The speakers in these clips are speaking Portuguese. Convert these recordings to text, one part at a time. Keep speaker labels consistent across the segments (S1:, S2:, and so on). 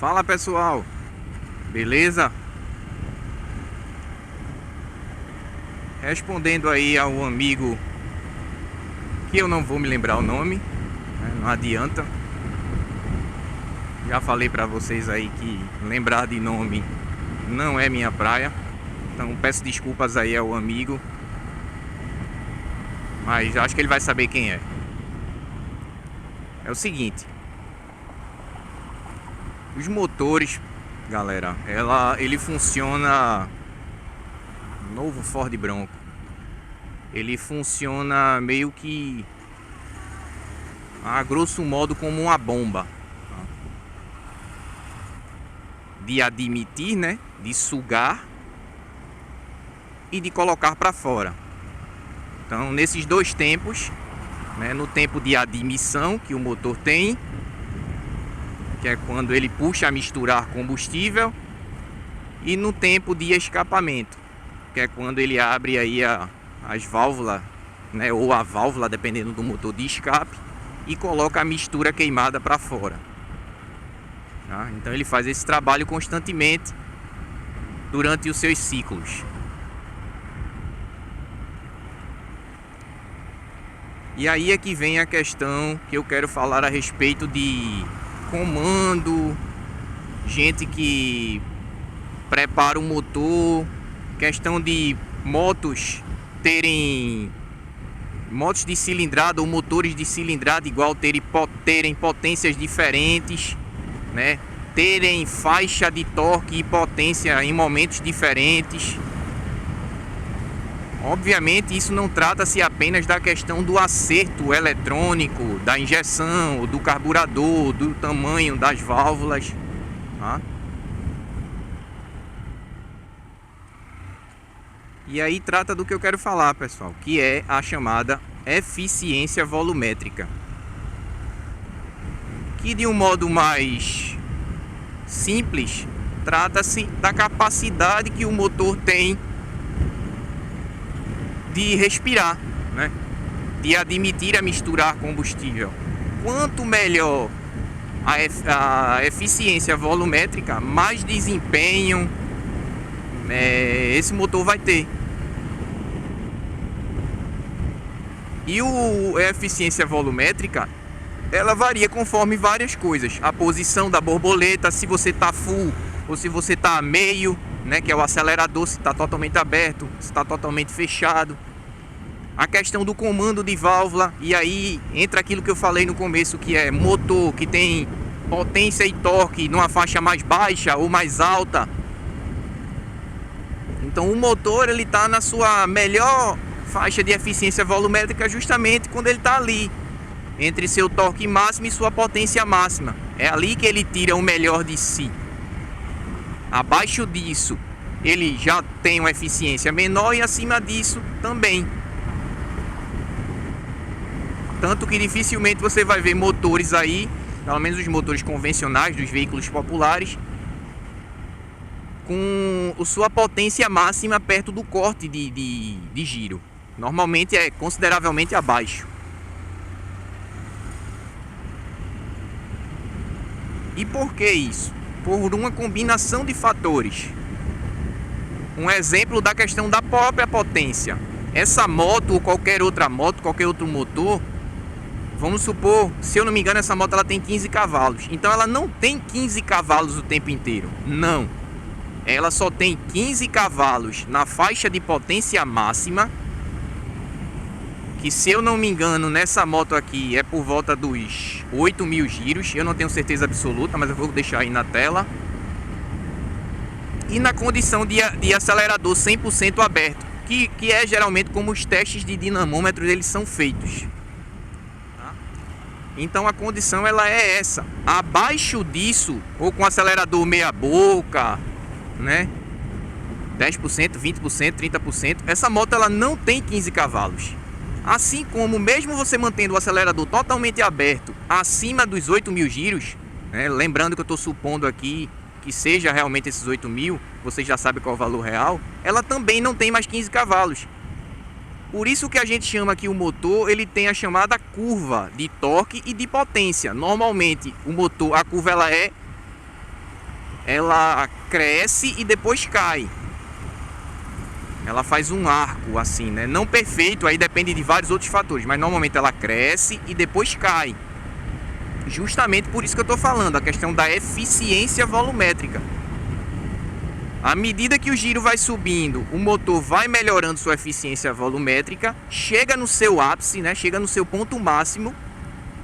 S1: Fala pessoal, beleza? Respondendo aí ao amigo que eu não vou me lembrar o nome, né? Não adianta. Já falei pra vocês aí que lembrar de nome não é minha praia. Então peço desculpas aí ao amigo, mas acho que ele vai saber quem é. É o seguinte: os motores, galera, ele funciona. Novo Ford Bronco, ele funciona meio que a grosso modo como uma bomba de admitir, né, de sugar e de colocar para fora. Então nesses dois tempos, né, no tempo de admissão que o motor tem, que é quando ele puxa a misturar combustível, e no tempo de escapamento, que é quando ele abre aí as válvulas, né, ou a válvula, dependendo do motor de escape, e coloca a mistura queimada para fora. Tá? Então ele faz esse trabalho constantemente durante os seus ciclos. E aí é que vem a questão que eu quero falar a respeito de comando, gente que prepara o motor, questão de motos de cilindrada ou motores de cilindrada igual terem potências diferentes, né? Terem faixa de torque e potência em momentos diferentes. Obviamente isso não trata-se apenas da questão do acerto eletrônico, da injeção, do carburador, do tamanho das válvulas, tá? E aí trata do que eu quero falar, pessoal, que é a chamada eficiência volumétrica, que de um modo mais simples trata-se da capacidade que o motor tem de respirar, né? De admitir a misturar combustível. Quanto melhor a eficiência volumétrica, mais desempenho esse motor vai ter. E a eficiência volumétrica, ela varia conforme várias coisas. A posição da borboleta, se você está full ou se você está meio, né, que é o acelerador, se está totalmente aberto, se está totalmente fechado. A questão do comando de válvula, e aí entra aquilo que eu falei no começo, que é motor que tem potência e torque numa faixa mais baixa ou mais alta. Então o motor ele está na sua melhor faixa de eficiência volumétrica justamente quando ele está ali entre seu torque máximo e sua potência máxima. É ali que ele tira o melhor de si. Abaixo disso ele já tem uma eficiência menor e acima disso também. Tanto que dificilmente você vai ver motores aí, pelo menos os motores convencionais dos veículos populares, com a sua potência máxima perto do corte de giro. Normalmente é consideravelmente abaixo. E por que isso? Por uma combinação de fatores. Um exemplo da questão da própria potência. Essa moto ou qualquer outra moto, qualquer outro motor, vamos supor, se eu não me engano, essa moto ela tem 15 cavalos. Então ela não tem 15 cavalos o tempo inteiro. Não. Ela só tem 15 cavalos na faixa de potência máxima, que se eu não me engano nessa moto aqui é por volta dos 8.000 giros. Eu não tenho certeza absoluta, mas eu vou deixar aí na tela. E na condição de acelerador 100% aberto, que é geralmente como os testes de dinamômetro eles são feitos. Então a condição ela é essa. Abaixo disso, ou com acelerador meia boca, né, 10%, 20%, 30%, essa moto ela não tem 15 cavalos. Assim como mesmo você mantendo o acelerador totalmente aberto acima dos 8.000 giros, né, lembrando que eu estou supondo aqui que seja realmente esses 8.000, você já sabe qual é o valor real, ela também não tem mais 15 cavalos. Por isso que a gente chama que o motor ele tem a chamada curva de torque e de potência. Normalmente o motor, a curva ela é ela cresce e depois cai. Ela faz um arco assim, né? Não perfeito, aí depende de vários outros fatores, mas normalmente ela cresce e depois cai. Justamente por isso que eu estou falando, a questão da eficiência volumétrica. À medida que o giro vai subindo, o motor vai melhorando sua eficiência volumétrica, chega no seu ápice, né? Chega no seu ponto máximo,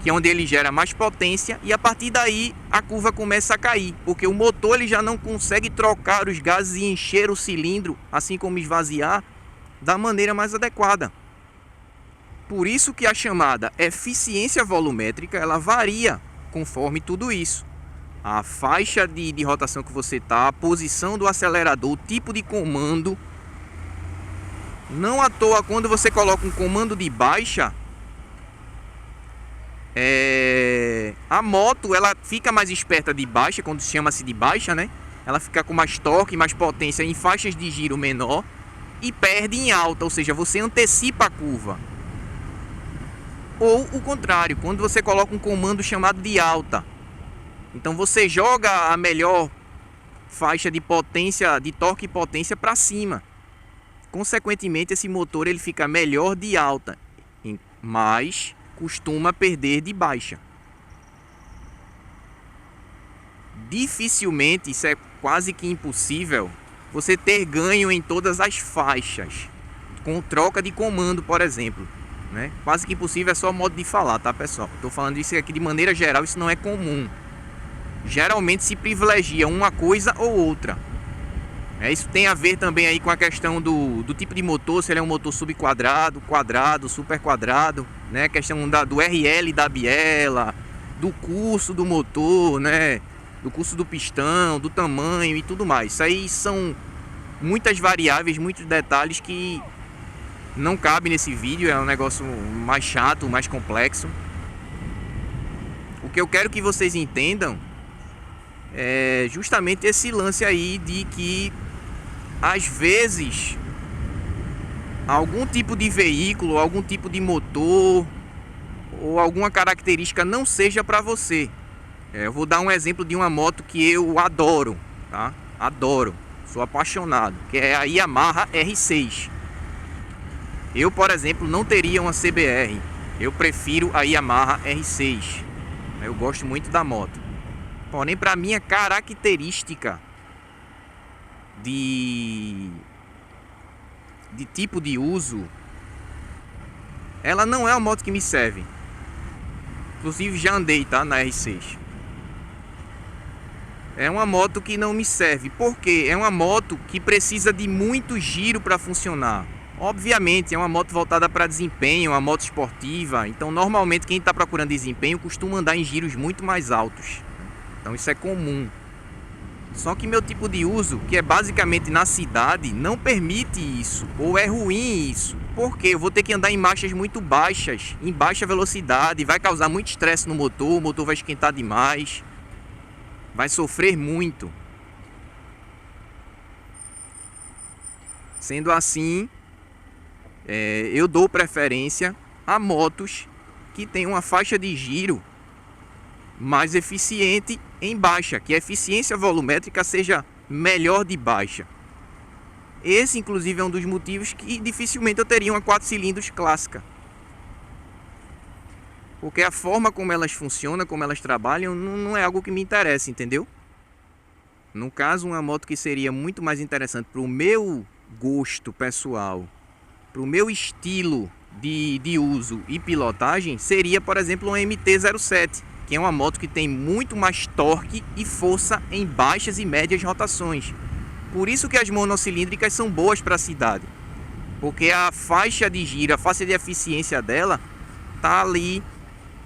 S1: que é onde ele gera mais potência, e a partir daí a curva começa a cair, porque o motor ele já não consegue trocar os gases e encher o cilindro, assim como esvaziar, da maneira mais adequada. Por isso que a chamada eficiência volumétrica ela varia conforme tudo isso. A faixa de rotação que você está, a posição do acelerador, o tipo de comando. Não à toa, quando você coloca um comando de baixa, a moto ela fica mais esperta de baixa, quando chama-se de baixa, né? Ela fica com mais torque, mais potência em faixas de giro menor e perde em alta, ou seja, você antecipa a curva. Ou o contrário, quando você coloca um comando chamado de alta, então você joga a melhor faixa de potência, de torque e potência para cima. Consequentemente, esse motor ele fica melhor de alta, mas costuma perder de baixa. Dificilmente, isso é quase que impossível, você ter ganho em todas as faixas, com troca de comando, por exemplo. Né? Quase que impossível, é só modo de falar, tá, pessoal? Estou falando isso aqui de maneira geral, isso não é comum. Geralmente se privilegia uma coisa ou outra. Isso tem a ver também aí com a questão do tipo de motor, se ele é um motor subquadrado, quadrado, super quadrado, né? A questão do RL da biela, do curso do motor, né? Do curso do pistão, do tamanho e tudo mais. Isso aí são muitas variáveis, muitos detalhes que não cabe nesse vídeo, é um negócio mais chato, mais complexo. O que eu quero que vocês entendam é justamente esse lance aí de que às vezes algum tipo de veículo, algum tipo de motor ou alguma característica não seja para você. Eu vou dar um exemplo de uma moto que eu adoro, tá? Adoro, sou apaixonado, que é a Yamaha R6. Eu, por exemplo, não teria uma CBR. Eu prefiro a Yamaha R6. Eu gosto muito da moto. Porém, para minha característica de tipo de uso, ela não é uma moto que me serve. Inclusive já andei, tá, na R6. É uma moto que não me serve. Por quê? É uma moto que precisa de muito giro para funcionar. Obviamente é uma moto voltada para desempenho, uma moto esportiva. Então normalmente quem está procurando desempenho costuma andar em giros muito mais altos. Então isso é comum. Só que meu tipo de uso, que é basicamente na cidade, não permite isso. Ou é ruim isso. Porque eu vou ter que andar em marchas muito baixas, em baixa velocidade. Vai causar muito estresse no motor, o motor vai esquentar demais. Vai sofrer muito. Sendo assim, eu dou preferência a motos que tem uma faixa de giro mais eficiente em baixa, que a eficiência volumétrica seja melhor de baixa. Esse inclusive é um dos motivos que dificilmente eu teria uma 4 cilindros clássica, porque a forma como elas funcionam, como elas trabalham, não é algo que me interessa, entendeu? No caso, uma moto que seria muito mais interessante para o meu gosto pessoal, para o meu estilo de uso e pilotagem, seria, por exemplo, uma MT-07, que é uma moto que tem muito mais torque e força em baixas e médias rotações. Por isso que as monocilíndricas são boas para a cidade, porque a faixa de giro, a faixa de eficiência dela está ali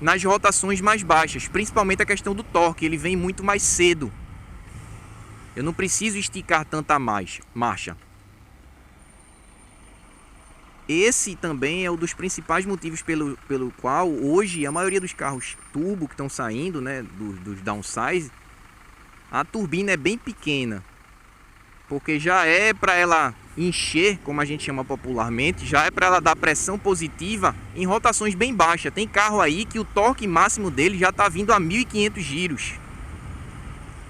S1: nas rotações mais baixas, principalmente a questão do torque, ele vem muito mais cedo. Eu não preciso esticar tanta marcha. Esse também é um dos principais motivos pelo qual hoje a maioria dos carros turbo que estão saindo, né, dos downsize, a turbina é bem pequena, porque já é para ela encher, como a gente chama popularmente, já é para ela dar pressão positiva em rotações bem baixas. Tem carro aí que o torque máximo dele já está vindo a 1.500 giros.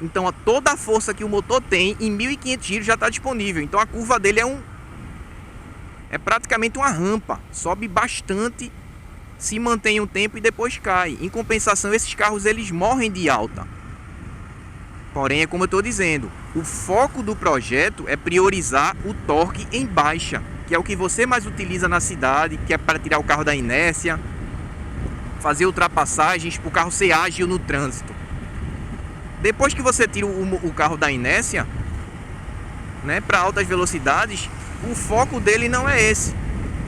S1: Então toda a força que o motor tem em 1.500 giros já está disponível. Então a curva dele é praticamente uma rampa, sobe bastante, se mantém um tempo e depois cai. Em compensação, esses carros eles morrem de alta. Porém, é como eu estou dizendo, o foco do projeto é priorizar o torque em baixa, que é o que você mais utiliza na cidade, que é para tirar o carro da inércia, fazer ultrapassagens para o carro ser ágil no trânsito. Depois que você tira o carro da inércia, né, para altas velocidades, o foco dele não é esse.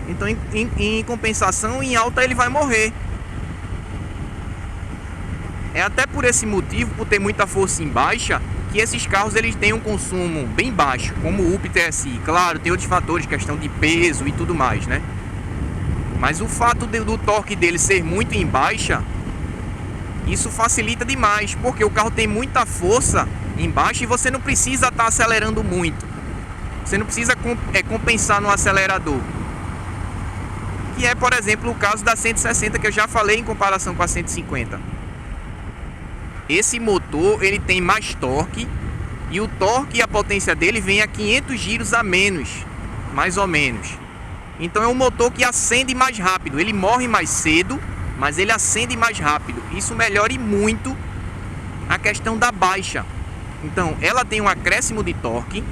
S1: Então, em compensação, em alta ele vai morrer. É até por esse motivo, por ter muita força em baixa, que esses carros eles têm um consumo bem baixo, como o UP TSI. Claro, tem outros fatores, questão de peso e tudo mais, né? Mas o fato do torque dele ser muito em baixa, isso facilita demais, porque o carro tem muita força em baixa e você não precisa estar acelerando muito. Você não precisa compensar no acelerador. Que é, por exemplo, o caso da 160 que eu já falei em comparação com a 150. Esse motor ele tem mais torque e o torque e a potência dele vem a 500 giros a menos, mais ou menos. Então é um motor que acende mais rápido. Ele morre mais cedo, mas ele acende mais rápido. Isso melhora muito a questão da baixa. Então ela tem um acréscimo de torque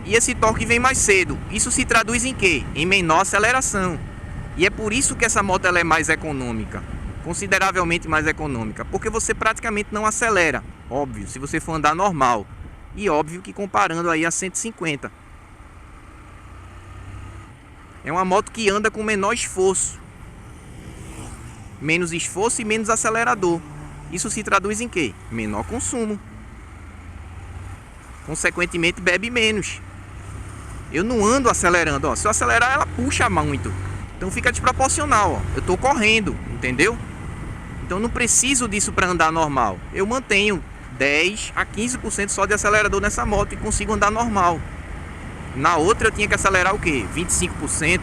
S1: e esse torque vem mais cedo. Isso se traduz em quê? Em menor aceleração. E é por isso que essa moto ela é mais econômica, consideravelmente mais econômica, porque você praticamente não acelera, óbvio, se você for andar normal. E óbvio que comparando aí a 150. É uma moto que anda com menor esforço. Menos esforço e menos acelerador. Isso se traduz em quê? Menor consumo. Consequentemente bebe menos. Eu não ando acelerando, ó. Se eu acelerar ela puxa muito. Então fica desproporcional, ó. Eu estou correndo, entendeu? Então não preciso disso para andar normal. Eu mantenho 10 a 15% só de acelerador nessa moto e consigo andar normal. Na outra eu tinha que acelerar o quê? 25%,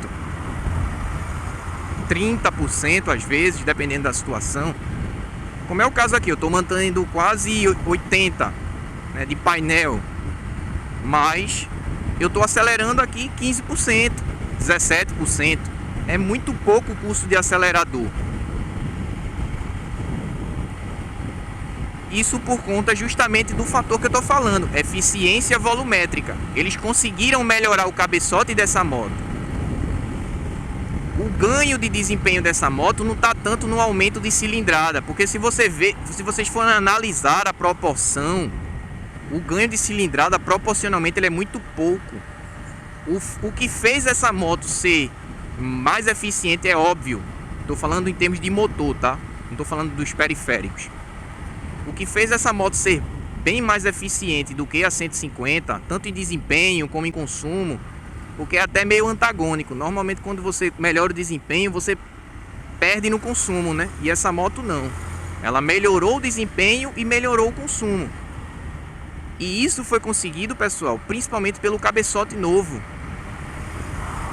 S1: 30% às vezes, dependendo da situação. Como é o caso aqui, eu estou mantendo quase 80%, né, de painel. Mas eu estou acelerando aqui 15%, 17%. É muito pouco o custo de acelerador. Isso por conta justamente do fator que eu estou falando, eficiência volumétrica. Eles conseguiram melhorar o cabeçote dessa moto. O ganho de desempenho dessa moto não está tanto no aumento de cilindrada, porque se vocês forem analisar a proporção, o ganho de cilindrada proporcionalmente ele é muito pouco. O que fez essa moto ser mais eficiente é óbvio. Estou falando em termos de motor, tá? Não estou falando dos periféricos. O que fez essa moto ser bem mais eficiente do que a 150, tanto em desempenho como em consumo, porque é até meio antagônico. Normalmente quando você melhora o desempenho, você perde no consumo, né? E essa moto não. Ela melhorou o desempenho e melhorou o consumo. E isso foi conseguido, pessoal, principalmente pelo cabeçote novo.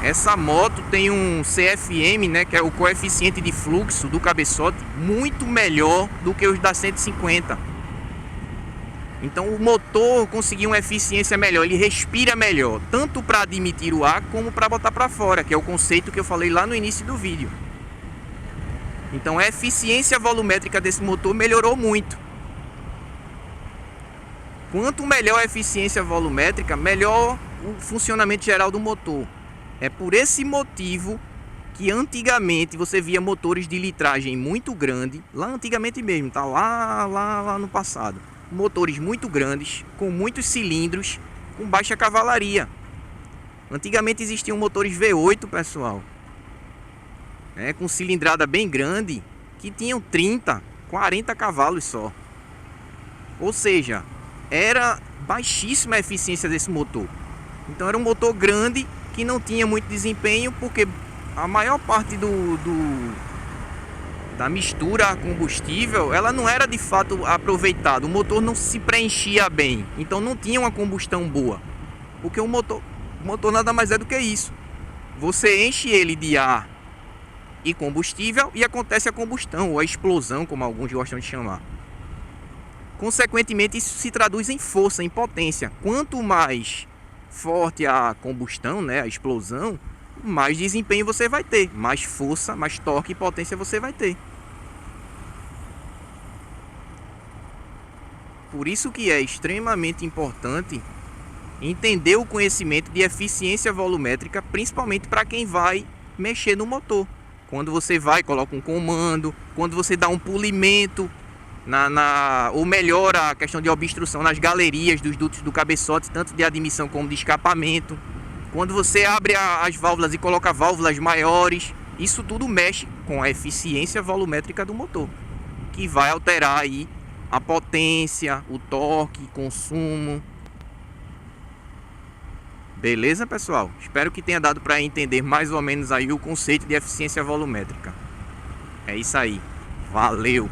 S1: Essa moto tem um CFM, né, que é o coeficiente de fluxo do cabeçote, muito melhor do que os da 150. Então o motor conseguiu uma eficiência melhor, ele respira melhor, tanto para admitir o ar como para botar para fora, que é o conceito que eu falei lá no início do vídeo. Então a eficiência volumétrica desse motor melhorou muito. Quanto melhor a eficiência volumétrica, melhor o funcionamento geral do motor. É por esse motivo que antigamente você via motores de litragem muito grande, lá antigamente mesmo, tá lá no passado. Motores muito grandes, com muitos cilindros, com baixa cavalaria. Antigamente existiam motores V8, pessoal, com cilindrada bem grande, que tinham 30, 40 cavalos só. Ou seja, era baixíssima a eficiência desse motor. Então era um motor grande que não tinha muito desempenho, porque a maior parte da mistura a combustível, ela não era de fato aproveitada. O motor não se preenchia bem, então não tinha uma combustão boa. Porque o motor nada mais é do que isso. Você enche ele de ar e combustível e acontece a combustão, ou a explosão, como alguns gostam de chamar. Consequentemente, isso se traduz em força, em potência. Quanto mais forte a combustão, né, a explosão, mais desempenho você vai ter, mais força, mais torque e potência você vai ter. Por isso que é extremamente importante entender o conhecimento de eficiência volumétrica, principalmente para quem vai mexer no motor. Quando você vai, coloca um comando, quando você dá um polimento, ou melhora a questão de obstrução nas galerias dos dutos do cabeçote, tanto de admissão como de escapamento. Quando você abre as válvulas e coloca válvulas maiores, isso tudo mexe com a eficiência volumétrica do motor, que vai alterar aí a potência, o torque, consumo. Beleza, pessoal? Espero que tenha dado para entender mais ou menos aí o conceito de eficiência volumétrica. É isso aí. Valeu!